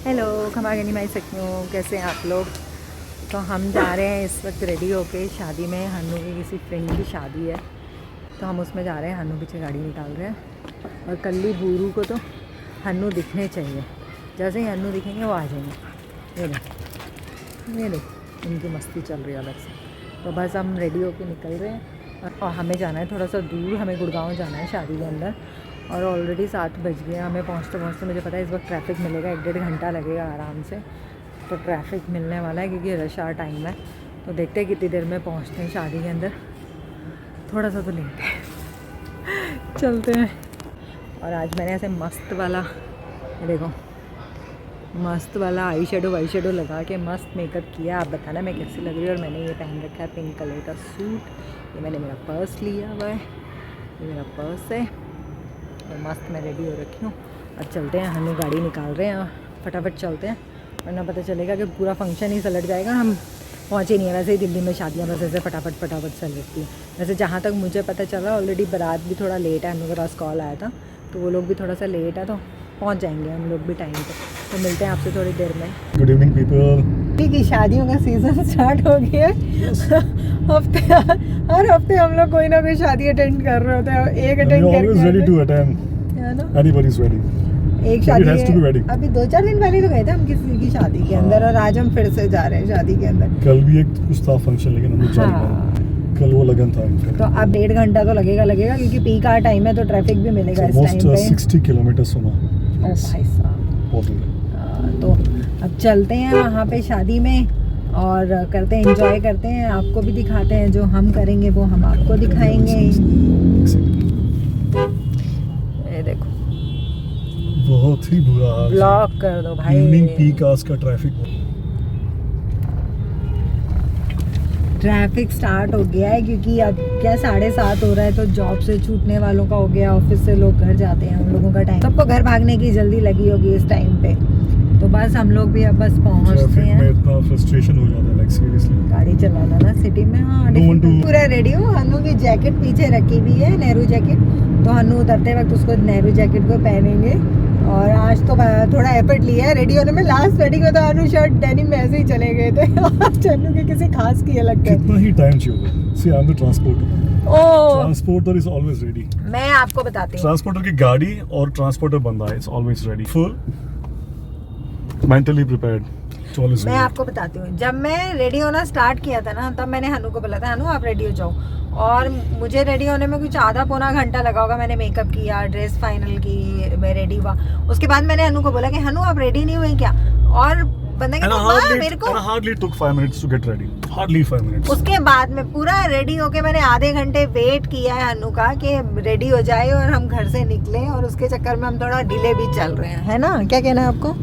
Hello खमागनी माई सकूँ, कैसे हैं आप लोग। तो हम जा रहे हैं इस वक्त रेडी होके शादी में। हन्नू की किसी फ्रेंड की शादी है तो हम उसमें जा रहे हैं। हन्नू पीछे गाड़ी निकाल रहे हैं और कल्ली बूरू को तो हन्नू दिखने चाहिए। जैसे ही हन्नू दिखेंगे वो आ जाएंगे। ये देख इनकी मस्ती चल रही है अलग से। तो बस हम रेडी होके निकल रहे हैं और हमें जाना है थोड़ा सा दूर। हमें गुड़गांव जाना है शादी के अंदर और ऑलरेडी 7 बज गए। हमें पहुँचते पहुँचते मुझे पता है इस वक्त ट्रैफिक मिलेगा, 1-1.5 घंटा लगेगा आराम से। तो ट्रैफिक मिलने वाला है क्योंकि रश आवर टाइम है। तो देखते हैं कितनी देर में पहुँचते हैं शादी के अंदर। थोड़ा सा तो लेट है, चलते हैं। और आज मैंने ऐसे मस्त वाला, देखो मस्त वाला आई शेडो लगा के मस्त मेकअप किया। आप बताना मैं कैसी लग रही हूँ। और मैंने ये पहन रखा है पिंक कलर का सूट। ये मैंने मेरा पर्स लिया हुआ है, ये मेरा पर्स है और मस्त मैं रेडी हो रखी हूँ। अब चलते हैं, हमें गाड़ी निकाल रहे हैं, फटाफट चलते हैं वरना पता चलेगा कि पूरा फंक्शन ही सलट जाएगा। हम पहुँचे नहीं है। वैसे ही दिल्ली में शादियाँ बस ऐसे फटाफट चलती हैं। वैसे जहाँ तक मुझे पता चला ऑलरेडी बारात भी थोड़ा लेट है। हम लोग के पास कॉल आया था तो वो लोग भी थोड़ा सा लेट है, तो पहुँच जाएंगे हम लोग भी टाइम पे। तो मिलते हैं आपसे थोड़ी देर में। Good evening people. ठीक है, शादियों का सीज़न स्टार्ट हो गया है। हर हफ्ते हम लोग कोई ना कोई शादी अटेंड कर रहे होते हैं। एक अटेंड एक शादी है अभी 2-4 दिन पहले तो गए थे हम किसी की शादी के अंदर और आज हम फिर से जा रहे हैं शादी के अंदर। कल भी एक कुछ था फंक्शन लेकिन हम लोग जा नहीं पाए। कल वो लगन था इनका। तो अब 1.5 घंटा तो लगेगा क्योंकि पीक आवर टाइम है तो ट्रैफिक भी मिलेगा इस टाइम पे। 60 किलोमीटर सुना। ओ भाई साहब। तो अब चलते हैं वहाँ पे शादी में और करते हैं, एंजॉय करते हैं। आपको भी दिखाते हैं, जो हम करेंगे वो हम आपको दिखाएंगे। ये देखो बहुत ही बुरा हाल। ब्लॉक कर दो भाई। इवनिंग पीक आवर्स का ट्रैफिक स्टार्ट हो गया है क्योंकि अब क्या 7:30 हो रहा है तो जॉब से छूटने वालों का हो गया, ऑफिस से लोग घर जाते हैं, हम लोगों का टाइम, सबको घर भागने की जल्दी लगी होगी इस टाइम पे। तो बस हम लोग भी अब बस पहुंचते हैं। में इतना फ्रस्ट्रेशन हो जाता है लाइक सीरियसली गाड़ी चलाना ना सिटी में। हाँ पूरा रेडी हूँ। हन्नू की जैकेट पीछे रखी हुई है, नेहरू जैकेट। तो हन्नू उतरते वक्त उसको नेहरू जैकेट को पहनेंगे। और आज तो थोड़ा एफर्ट लिया है रेडी होने में। लास्ट वेडिंग में तो हन्नू शर्ट डेनिम में ऐसे ही चले गए थे। हन्नू के किसी खास की अलग कितना ही टाइम चाहिए। See I am the transporter. Transporter is always ready. मैं आपको बताती हूँ, ट्रांसपोर्टर की गाड़ी और ट्रांसपोर्टर बंदा है, it's always ready, full mentally prepared. मैं आपको बताती हूँ, जब मैं रेडी होना स्टार्ट किया था ना तब मैंने हन्नू को बोला था हन्नू आप रेडी हो जाओ। और मुझे रेडी होने में कुछ आधा-पौना घंटा लगा होगा। मैंने मेकअप किया, ड्रेस फाइनल की, मैं रेडी हुआ। उसके बाद मैंने हन्नू को बोला कि हन्नू आप रेडी नहीं हुए क्या? और बंदा कहता मेरे को hardly took 5 minutes to get ready. Hardly 5 minutes. उसके बाद में पूरा रेडी होके मैंने आधे घंटे वेट किया है हन्नू का कि रेडी हो जाए और हम घर से निकले। और उसके चक्कर में हम थोड़ा डिले भी चल रहे हैं, है ना? क्या कहना है आपको?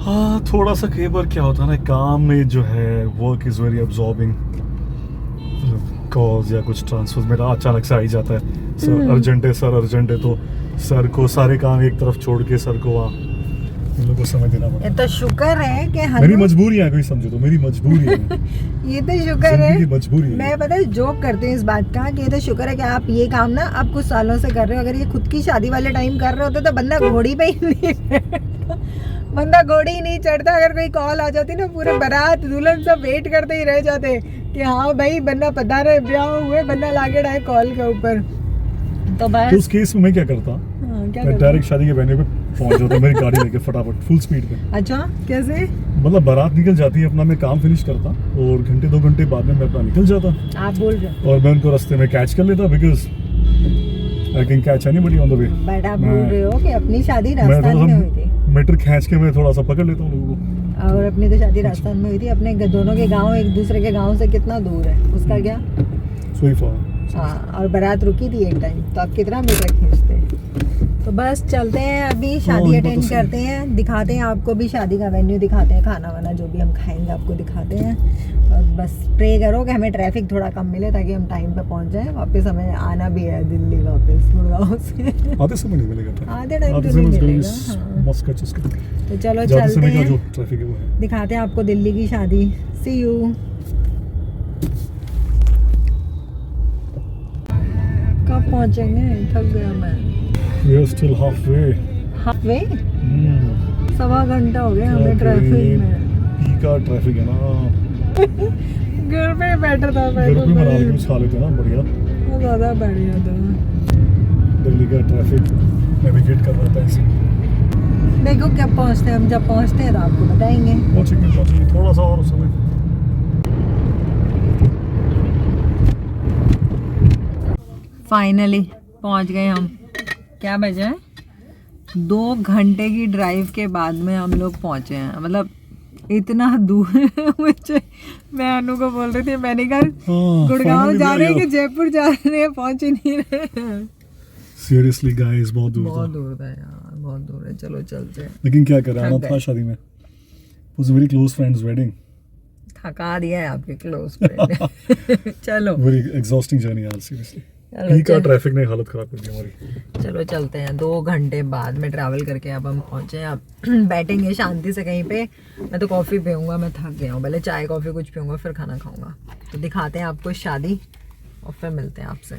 हाँ थोड़ा सा कई बार क्या होता है ना, काम में जो है work is very absorbing. Calls या कुछ ट्रांसफर मेरा अचानक से आ ही जाता है। सर अर्जेंट है तो सर को सारे काम एक तरफ छोड़ के सर को वहाँ इन लोगों को समय देना पड़ता है। तो शुक्र है कि मेरी मजबूरी है, कोई समझो तो मेरी मजबूरी है। ये तो शुक्र है, मजबूरी है। मैं पता है जोक करती हूँ इस बात का कि ये तो शुक्र है कि आप ये काम ना अब कुछ सालों से कर रहे हो। अगर ये खुद की शादी वाले टाइम कर रहे होते तो बंदा घोड़ी पे ही नहीं चढ़ता। अगर कोई कॉल आ जाती ना पूरे बारात दुल्हन सब वेट करते ही रह जाते कि हाँ भाई बंदा पधारे, ब्याह हुए, बंदा लागे डाए कॉल के ऊपर। तो बस उस केस में मैं क्या करता, मैं डायरेक्ट शादी के वेन्यू पे पहुंच जाता मेरी गाड़ी लेके फटाफट फुल स्पीड पे। अच्छा कैसे? मतलब बारात निकल जाती है, अपना मैं काम फिनिश करता और 1-2 घंटे बाद में मैं अपना निकल जाता। आप बोल रहे हो? और मैं उनको रास्ते में कैच कर लेता because I can catch anybody on the way. But आप बोल रहे हो कि अपनी शादी राजस्थान में हुई थी। मीटर खींच के मैं थोड़ा सा पकड़ लेता हूँ लोगों को। और अपनी तो शादी राजस्थान में हुई थी। अपने दोनों के गांव एक दूसरे के गांव से कितना दूर है, उसका क्या? So for. हाँ, और बारात रुकी थी एक टाइम तो आप कितना मीटर खींचते? तो बस चलते हैं अभी शादी अटेंड करते हैं, दिखाते हैं आपको भी शादी का वेन्यू, दिखाते हैं खाना वाना जो भी हम खाएंगे आपको दिखाते हैं। और बस प्रे करो कि हमें ट्रैफिक थोड़ा कम मिले ताकि हम टाइम पे पहुंच जाएं। वापस हमें आना भी है दिल्ली वापस गुड़गांव से। आधे समय नहीं मिलेगा, आधे टाइम तो नहीं मिलेगा। तो चलो चलते हैं, दिखाते हैं आपको दिल्ली की शादी। सी यू। कब पहुंचेंगे? थक गया मैं। We are still halfway. Halfway? सवा घंटा हो गया हमें ट्रैफिक में। पीका ट्रैफिक है ना। घर पे बेटर था, घर पे बना के कुछ खा लेते ना, बढ़िया। वो ज़्यादा बढ़िया था। दिल्ली का ट्रैफिक नेविगेट करना था इसे। देखो कब पहुँचते हैं हम, जब पहुँचते हैं तो आपको बताएंगे। पहुँचेंगे थोड़ा सा और समय। फाइनली पहुँच गए हम। क्या बजे है? 2 घंटे की ड्राइव के बाद में हम लोग पहुँचे हैं। मतलब इतना दूर मुझे, मैं अनु को बोल रही थी, मैंने कहा गुड़गांव जा रहे हैं कि जयपुर जा रहे हैं, पहुँच ही नहीं रहे। सीरियसली गाइस, बहुत दूर था यार, बहुत दूर है। चलो चलते हैं। लेकिन क्या करें, आना था शादी में। was a very close friend's wedding. थका दिया है आपके क्लोज फ्रेंड। चलो very exhausting journey यार, seriously. पीक का ट्रैफिक ने हालत खराब कर दी हमारी। चलो चलते हैं। 2 घंटे बाद में ट्रैवल करके अब हम पहुंचे हैं। अब बैठेंगे शांति से कहीं पे। मैं तो कॉफ़ी पीऊँगा, मैं थक गया हूँ। पहले चाय कॉफ़ी कुछ पीऊँगा, फिर खाना खाऊँगा। तो दिखाते हैं आपको शादी और फिर मिलते हैं आपसे।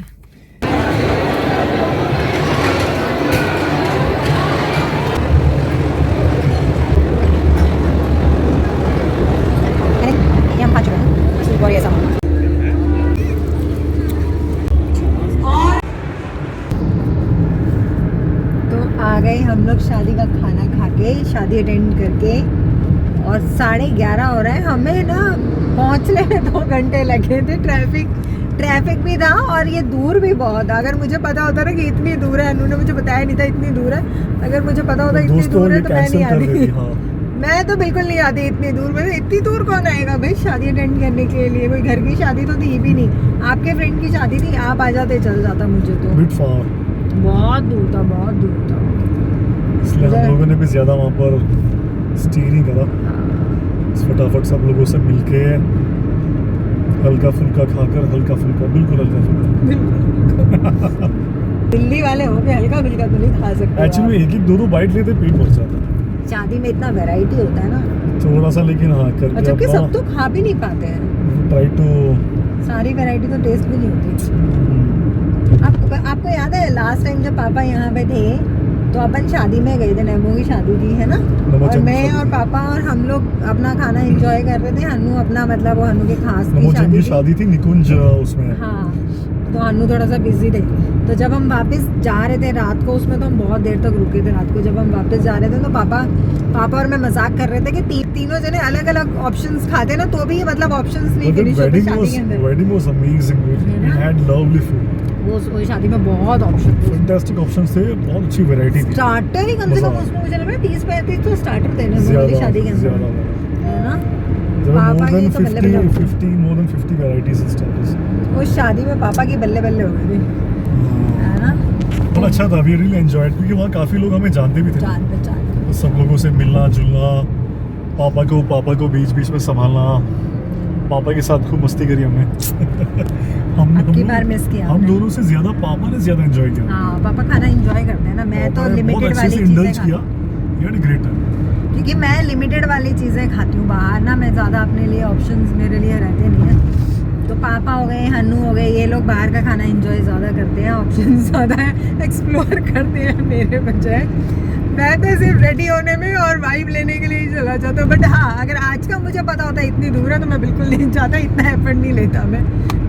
आ गए हम लोग शादी का खाना खा के, शादी अटेंड करके, और 11:30 हो रहा है। हमें ना पहुंचने में 2 घंटे लगे थे। ट्रैफिक भी था और ये दूर भी बहुत। अगर मुझे पता होता ना कि इतनी दूर है, उन्होंने मुझे बताया नहीं था इतनी दूर है। अगर मुझे पता होता इतनी दूर है तो मैं नहीं आती। मैं तो बिल्कुल नहीं आती इतनी दूर। मैं इतनी दूर कौन आएगा भाई शादी अटेंड करने के लिए? कोई घर की शादी तो थी भी नहीं, आपके फ्रेंड की शादी थी, आप आ जाते चल जाता। मुझे तो बहुत दूर था, बहुत दूर था। इसलिए हम लोगों ने भी ज़्यादा वहाँ पर स्टे नहीं करा। फटाफट सब लोगों से मिलके हल्का फुल्का खाकर, बिल्कुल हल्का फुल्का। दिल्ली वाले हो के हल्का फुल्का तो नहीं खा सकते। एक्चुअली एक 2 बाइट लेते पेट भर जाता है। शादी में इतना वैरायटी होता है ना थोड़ा सा, लेकिन हाँ करके जबकि सब तो खा भी नहीं पाते हैं। ट्राई टू, सारी वैरायटी तो टेस्ट भी नहीं होती। आपको याद है लास्ट टाइम जब पापा यहाँ पे थे तो अपन शादी में गए थे, नेमो की शादी थी, है ना? और मैं और पापा और हम लोग अपना खाना एंजॉय कर रहे थे। हन्नू अपना, मतलब वो हन्नू के खास की शादी थी निकुंज उसमें। हाँ, तो हन्नू थोड़ा सा बिजी थे। तो जब हम वापस जा रहे थे रात को, उसमें तो हम बहुत देर तक रुके थे रात को। जब हम वापस जा रहे थे तो पापा और मैं मजाक कर रहे थे कि तीनों जने अलग अलग ऑप्शंस खाते ना, तो भी मतलब ऑप्शंस नहीं फिनिश होते शादी के अंदर। Wedding was amazing, we had lovely food. वो शादी में बहुत ऑप्शन थे, फैंटास्टिक ऑप्शंस थे, बहुत अच्छी वैरायटी थी। स्टार्टर ही कम से कम उसमें मुझे लग रहा है 30-35 तो स्टार्टर थे ना शादी के अंदर, है ना? पापा की तो बल्ले बल्ले 50 वैराइटीज ऑफ स्टार्टर्स। उस शादी में पापा की बल्ले बल्ले हो गई थी, है ना? बहुत अच्छा था, वी रियली एंजॉयड, क्योंकि वहाँ काफी लोग हमें जानते भी थे। जान सब लोगों से मिलना जुलना, पापा को बीच में संभालना, पापा के साथ खूब मस्ती करी हमने। हम दोनों से ज्यादा पापा ने ज्यादा एंजॉय किया। हाँ, पापा खाना एंजॉय करते हैं ना, मैं तो लिमिटेड वाली चीजें किया। ग्रेट टाइम, क्योंकि मैं लिमिटेड वाली चीजें खाती हूँ बाहर ना, मैं ज्यादा अपने लिए ऑप्शंस मेरे लिए रहते नहीं है। तो पापा हो गए, हन्नू हो गए, ये लोग बाहर का खाना एंजॉय ज्यादा करते हैं, ऑप्शंस ज्यादा एक्सप्लोर करते हैं मेरे बजाय। मैं तो सिर्फ रेडी होने में और वाइब लेने के लिए ही चला जाता हूँ। बट हाँ, अगर आज का मुझे पता होता इतनी दूर है तो मैं बिल्कुल नहीं जाता, इतना एफर्ट नहीं लेता मैं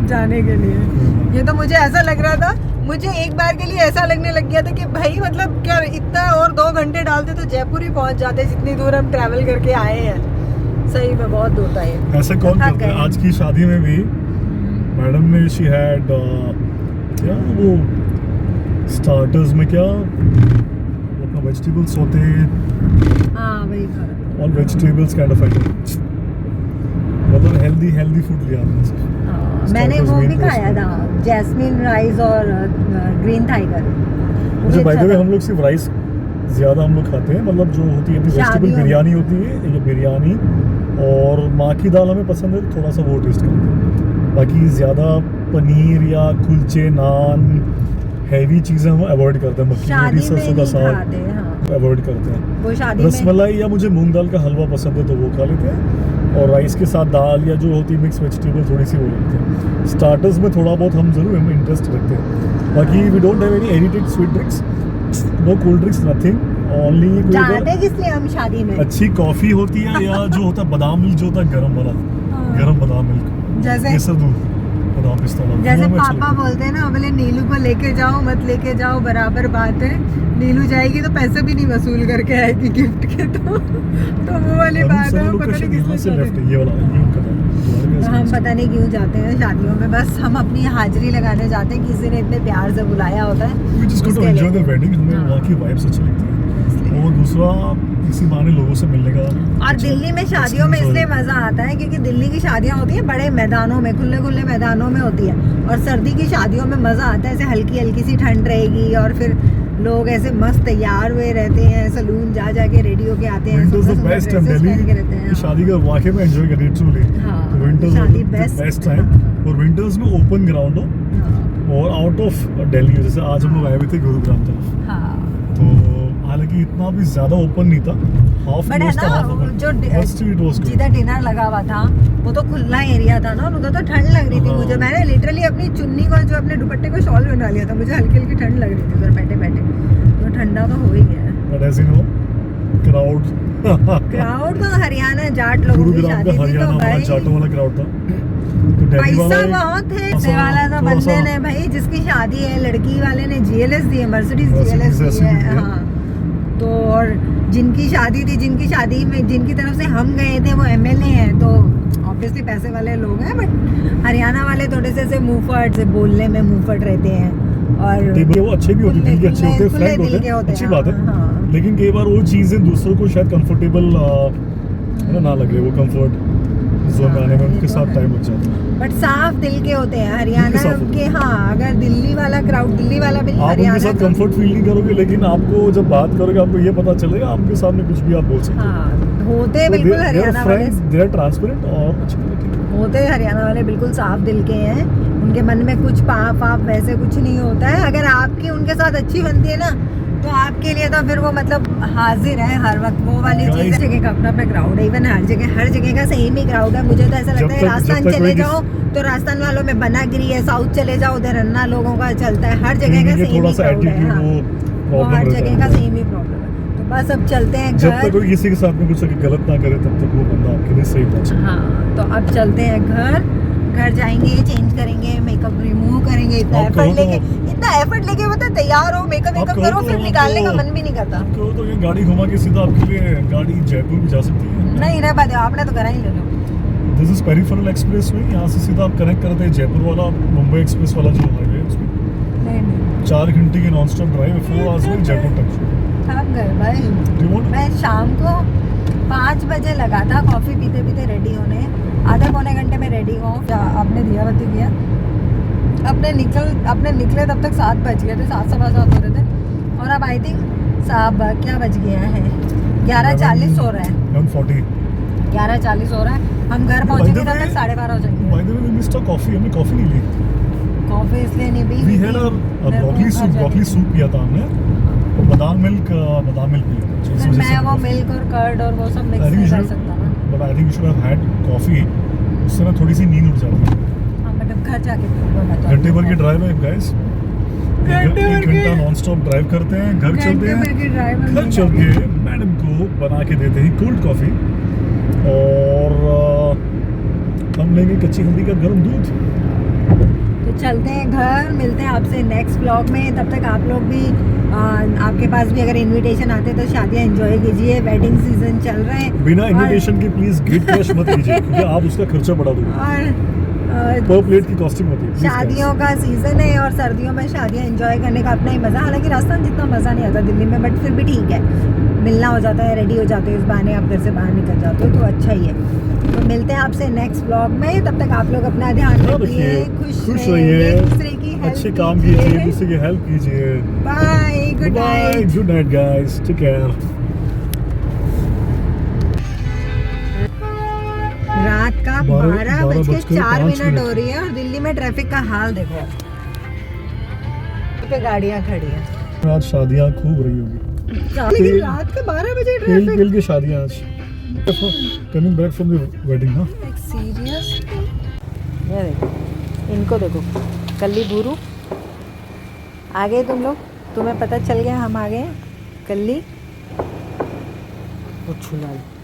जाने के लिए। ये तो मुझे ऐसा लग रहा था, मुझे एक बार के लिए ऐसा लगने लग गया था कि भाई मतलब क्या इतना और 2 घंटे डालते तो जयपुर ही पहुंच जाते, जितनी दूर हम ट्रैवल करके आए हैं। सही में बहुत दूर था ये। ऐसा कौन करता है? आज की शादी में भी मैडम ने शी हैड क्या वो स्टार्टर्स में क्या अपना वेजिटेबल्स होते हैं। हाँ, वही खाना, all vegetables kind of item, मतलब हेल्दी फूड लिया हमने। मैंने वो भी खाया था, जैस्मिन राइस और ग्रीन थाई कर। मुझे बाय द वे हम लोग सिर्फ राइस ज़्यादा हम लोग खाते हैं, मतलब जो होती है वेजिटेबल बिरयानी होती है, ये बिरयानी और माँ की दाल हमें पसंद है, थोड़ा सा वो टेस्ट करते हैं। बाकी ज़्यादा पनीर या कुलचे नान हैवी चीज़ें हम अवॉइड करते हैं। मक्खी सरसों का साग अवॉइड करते हैं। वो शादी रसमलाई या मुझे मूंग दाल का हलवा पसंद है तो वो खा लेते हैं, और राइस के साथ दाल या जो होती है मिक्स वेजिटेबल थोड़ी सी वो रखते हैं। स्टार्टर्स में थोड़ा बहुत हम ज़रूर हम इंटरेस्ट रखते हैं। बाकी we don't have any added sweet drinks, no cold drinks, nothing. Only जाते किस लिए हम शादी में, अच्छी कॉफी होती है या जो होता है बादाम मिल्क, जो होता है गरम वाला, गरम बादाम मिल्क, जैसे केसर दूध, बादाम पिस्ता वाला, जैसे वो में अच्छा पापा लगता बोलते हैं ना, बोले नीलू को लेके जाओ मत लेके जाओ बराबर बात है, नीलू जाएगी तो पैसे भी नहीं वसूल करके आएगी गिफ्ट के, तो वो वाली है। बात है। सभी वो पता नहीं लोकेशन यहाँ किस से लिए लेफ्ट है, ये वाला, ये उनका था। तो हम पता नहीं क्यों जाते हैं शादियों में, बस हम अपनी हाजिरी लगाने जाते हैं, किसी ने इतने प्यार से बुलाया होता है। We just go to उसके enjoy लिए। the wedding, हमें हाँ। वहाँ की वाइब्स अच्छी लगती है, और दूसरा इसी बहाने लोगों से मिलने का। और अच्छा दिल्ली में शादियों में experience इसलिए हो जाता मजा आता है क्योंकि दिल्ली की शादियां होती है बड़े मैदानों में, खुले खुले मैदानों में होती है, और सर्दी की शादियों में मजा आता है, ऐसे हल्की हल्की सी ठंड रहेगी और फिर लोग ऐसे मस्त तैयार हुए रहते हैं, सलून जा जाके रेडी होके आते हैं, Winter's the सुंदर best सुंदर time, dresses पहन के रहते दिल्ली हैं। की शादी का वाकई में एंजॉय करिए ट्रूली। हाँ, विंटर्स शादी द best, बेस्ट टाइम, हाँ। और विंटर्स में ओपन ग्राउंड हो, हाँ, और आउट ऑफ दिल्ली, जैसे आज हम लोग आए हुए थे गुरुग्राम तरफ, हाँ। तो हालांकि इतना भी ज्यादा ओपन नहीं था, हाफ बट है था, हाफ ना ओपन, जो but still it was good. जिधर डिनर लगा हुआ था वो तो खुला एरिया था ना, और उधर तो ठंड लग रही थी हाँ। मुझे, मैंने लिटरली अपनी चुन्नी को, जो अपने दुपट्टे को शॉल बना लिया था, मुझे हल्की हल्की ठंड लग रही थी उधर बैठे बैठे, तो ठंडा तो हो ही गया है। But as you know crowd crowd तो हरियाणा जाट लोगों की गुरुग्राम शादी का थी हरियाणा तो वाला भाई जाटों वाला क्राउड था, तो दिल्ली पैसा वाला बहुत है। थोड़ा सा- पैसे वाला तो थोड़ा बंदे सा- ने भाई, जिसकी शादी है लड़की वाले ने जीएलएस दी है, मर्सिडीज Mercedes जीएलएस दी ऐसी भी है। दी है। हाँ, तो और जिनकी शादी थी, जिनकी शादी में जिनकी तरफ से हम गए थे वो एमएलए हैं, तो ऑब्वियसली पैसे वाले लोग हैं, बट हरियाणा वाले थोड़े से ऐसे मुंहफट से बोलने में मुंहफट रहते हैं, और टेबल वो अच्छे भी होते हैं, दिल के अच्छे होते हैं, खुले फ्रैंक दिल होते के हैं, होते अच्छी हैं, बात है, हाँ। लेकिन कई बार वो चीजें दूसरों को शायद कंफर्टेबल ना लगे, वो कंफर्ट जोन में आने में उनके साथ टाइम लग जाता है। बट साफ दिल के होते हैं हरियाणा साफ होते के। हाँ, अगर दिल्ली वाला क्राउड, दिल्ली वाला भी आप उनके हरियाणा साथ का- कंफर्ट फील नहीं करोगे, लेकिन आपको जब बात करोगे आपको ये पता चलेगा, आपके सामने कुछ भी आप बोल सकते हो। हाँ, होते हैं बिल्कुल हरियाणा वाले, दे आर ट्रांसपेरेंट और अच्छे लगते हैं। होते हैं हरियाणा वाले बिल्कुल साफ दिल के हैं, उनके मन में कुछ पाप आप वैसे कुछ नहीं होता है। अगर आपकी उनके साथ अच्छी बनती है ना, तो आपके लिए तो फिर वो मतलब हाजिर है हर वक्त, वो वाली चीज। Guys- जगह का अपना अपना क्राउड है, इवन हर जगह का सेम ही क्राउड है। मुझे तो ऐसा लगता है राजस्थान जब तक चले कोई जाओ तो राजस्थान वालों में बनागिरी है, साउथ चले जाओ उधर अन्ना लोगों का चलता है, हर जगह का इनके सेम थोड़ा ही सा क्राउड है। एटीट्यूड, हाँ, वो वो हर प्रॉब्लम जगह का रहता है। सेम ही प्रॉब्लम है। तो बस अब चलते हैं जब तक घर। कोई किसी के साथ में कुछ गलत ना करे तब तक वो बंदा आपके लिए सही होना चाहिए। हाँ, तो अब चलते हैं घर जाएंगे, चेंज करेंगे, मेकअप रिमूव करेंगे, इतना आप कहो एफर्ट लेके मतलब तैयार हो, मेकअप आप करो, कहो फिर तो निकालने का आपको- मन भी नहीं करता। आपको तो ये गाड़ी घुमा के सीधा आपके लिए गाड़ी जयपुर भी जा सकती है। नहीं रह पाते, आपने तो करा ही ले लो। This is peripheral expressway, यहाँ से सीधा आप कनेक्ट करते हैं जयपुर वाला मुंबई एक्सप्रेस वाला जो हाईवे है उसमें नहीं 4 घंटे की नॉन स्टॉप ड्राइव, 4 आवर्स में जयपुर तक। थक गए भाई। Do you want? मैं शाम को 5 बजे लगा था कॉफी पीते पीते रेडी होने, आधे पौने घंटे में रेडी हूँ। आपने दिया बत्ती किया, अपने निकले तब तक 7 बज गए थे, 7 सवा 7 हो रहे थे, और अब आई थिंक क्या बज गया है, 11:40 हो रहा है, 140। 11:40 हो रहा है। हम घर पहुंचेंगे तब तक 12:30 हो जाएंगे। By the way we missed a coffee, हमने कॉफी नहीं ली। कॉफी इसलिए नहीं पी, we had a broccoli soup पिया था हमने, बादाम मिल्क पिया था, जिस वजह से मैं वो coffee- मिल्क और कर्ड और वो सब I मिक्स think नहीं you कर should- सकता ना। But I think you should have had coffee, उससे ना थोड़ी सी नींद उड़ जाती है। हाँ, मतलब घर जाके पीऊंगा मैं तो। घंटे भर की ड्राइव है गाइस, घंटे भर एक की- घंटा नॉन स्टॉप ड्राइव करते हैं, घर चलते घंटे भर हैं, की ड्राइव में घर नहीं चल जाती। के मैडम को बना के देते हैं कोल्ड कॉफी, और हम लेंगे कच्ची हल्दी का गर्म दूध। तो चलते हैं घर, मिलते हैं आपसे नेक्स्ट ब्लॉग में। तब तक आप लोग भी आपके पास भी अगर इनविटेशन आते तो शादियां एंजॉय कीजिए, वेडिंग सीजन चल रहे हैं। बिना और- इनविटेशन के प्लीज गिफ्ट कैश मत कीजिए, क्योंकि आप उसका खर्चा बढ़ा दोगे। और पर प्लेट की कॉस्टिंग होती है please, guys। शादियों का सीजन है और सर्दियों में शादियां एंजॉय करने का अपना ही मजा। हालांकि राजस्थान जितना मजा नहीं आता दिल्ली में, बट फिर भी ठीक है, मिलना हो जाता है, रेडी हो जाते हो, इस बहाने आप घर से बाहर निकल जाते हो, तो अच्छा ही है। तो मिलते हैं आपसे नेक्स्ट ब्लॉग में, तब तक आप लोग अपना ध्यान ध्यान रखिए, रखिए, खुश रहिए, रहिए, दूसरे की हेल्प अच्छे काम कीजिए, दूसरे की हेल्प कीजिए। Bye, good bye, night. Good night guys, take care. रात का 12:04 हो रही है और दिल्ली में ट्रैफिक का हाल देखो, पे गाड़ियां खड़ी हैं। आज शादियां खूब रही होगी, लेकिन रात के 12 बजे पेल ट्रैफिक, पेल की शादियां आज। Coming back from the wedding ना, सीरियस। ये देखो, इनको देखो, कल्ली भूरू आ गए तुम लोग, तुम्हें पता चल गया हम आ गए हैं। कल्ली वो छुलाल